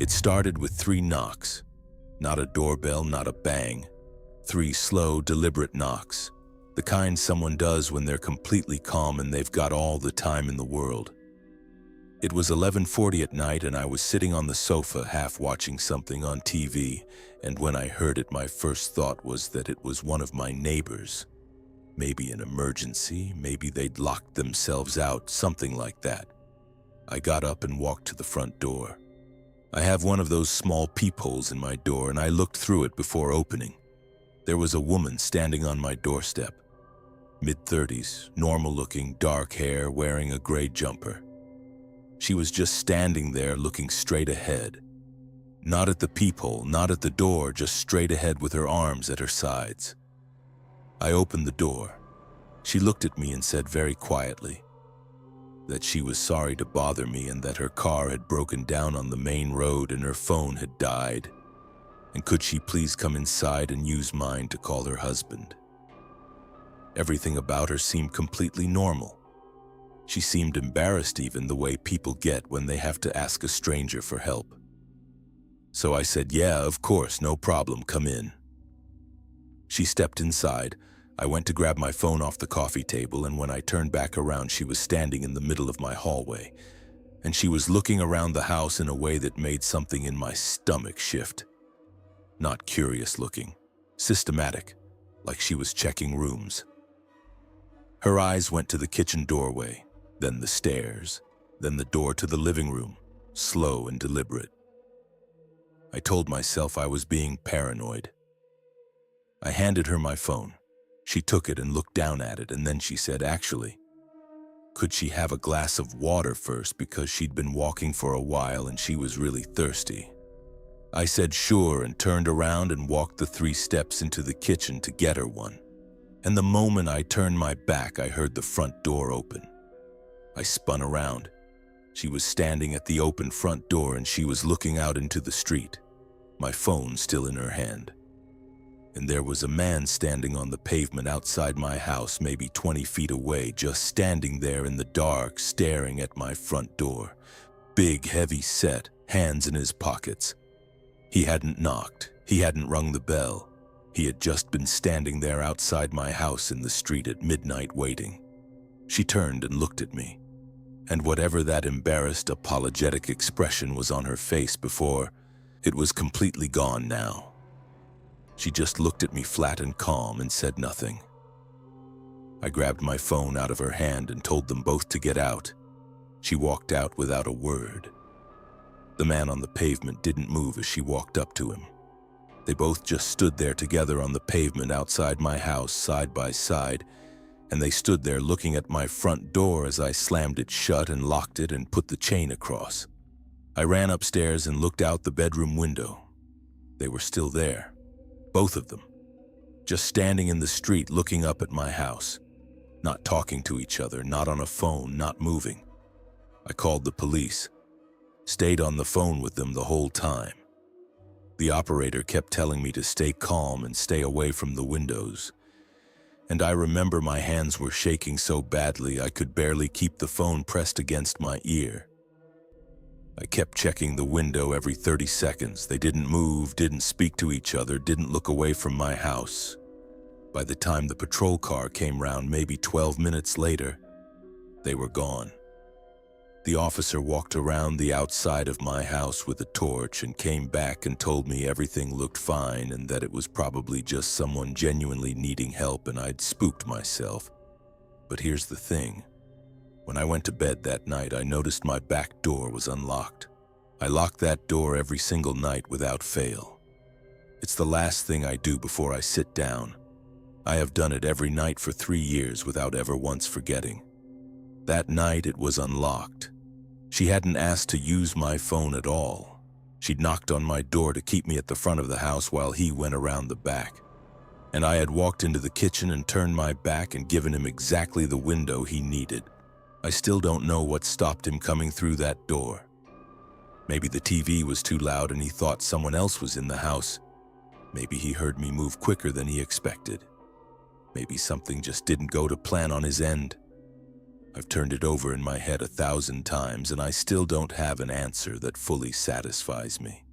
It started with 3 knocks. Not a doorbell, not a bang. 3 slow, deliberate knocks. The kind someone does when they're completely calm and they've got all the time in the world. It was 11:40 at night and I was sitting on the sofa half watching something on TV, and when I heard it, my first thought was that it was one of my neighbors. Maybe an emergency, maybe they'd locked themselves out, something like that. I got up and walked to the front door. I have one of those small peepholes in my door and I looked through it before opening. There was a woman standing on my doorstep. Mid-30s, normal-looking, dark hair, wearing a gray jumper. She was just standing there looking straight ahead. Not at the peephole, not at the door, just straight ahead with her arms at her sides. I opened the door. She looked at me and said very quietly that she was sorry to bother me and that her car had broken down on the main road and her phone had died. And could she please come inside and use mine to call her husband? Everything about her seemed completely normal. She seemed embarrassed even, the way people get when they have to ask a stranger for help. So I said, "Yeah, of course, no problem, come in." She stepped inside. I went to grab my phone off the coffee table, and when I turned back around, she was standing in the middle of my hallway, and she was looking around the house in a way that made something in my stomach shift. Not curious looking, systematic, like she was checking rooms. Her eyes went to the kitchen doorway, then the stairs, then the door to the living room, slow and deliberate. I told myself I was being paranoid. I handed her my phone. She took it and looked down at it, and then she said, "Actually, could she have a glass of water first, because she'd been walking for a while and she was really thirsty?" I said sure and turned around and walked the 3 steps into the kitchen to get her one. And the moment I turned my back, I heard the front door open. I spun around. She was standing at the open front door and she was looking out into the street, my phone still in her hand. And there was a man standing on the pavement outside my house, maybe 20 feet away, just standing there in the dark, staring at my front door. Big, heavy set, hands in his pockets. He hadn't knocked. He hadn't rung the bell. He had just been standing there outside my house in the street at midnight waiting. She turned and looked at me, and whatever that embarrassed, apologetic expression was on her face before, it was completely gone now. She just looked at me flat and calm and said nothing. I grabbed my phone out of her hand and told them both to get out. She walked out without a word. The man on the pavement didn't move as she walked up to him. They both just stood there together on the pavement outside my house, side by side, and they stood there looking at my front door as I slammed it shut and locked it and put the chain across. I ran upstairs and looked out the bedroom window. They were still there, both of them, just standing in the street looking up at my house, not talking to each other, not on a phone, not moving. I called the police, stayed on the phone with them the whole time. The operator kept telling me to stay calm and stay away from the windows. And I remember my hands were shaking so badly I could barely keep the phone pressed against my ear. I kept checking the window every 30 seconds. They didn't move, didn't speak to each other, didn't look away from my house. By the time the patrol car came round, maybe 12 minutes later, they were gone. The officer walked around the outside of my house with a torch and came back and told me everything looked fine and that it was probably just someone genuinely needing help and I'd spooked myself. But here's the thing. When I went to bed that night, I noticed my back door was unlocked. I lock that door every single night without fail. It's the last thing I do before I sit down. I have done it every night for 3 years without ever once forgetting. That night it was unlocked. She hadn't asked to use my phone at all. She'd knocked on my door to keep me at the front of the house while he went around the back. And I had walked into the kitchen and turned my back and given him exactly the window he needed. I still don't know what stopped him coming through that door. Maybe the TV was too loud and he thought someone else was in the house. Maybe he heard me move quicker than he expected. Maybe something just didn't go to plan on his end. I've turned it over in my head 1,000 times, and I still don't have an answer that fully satisfies me.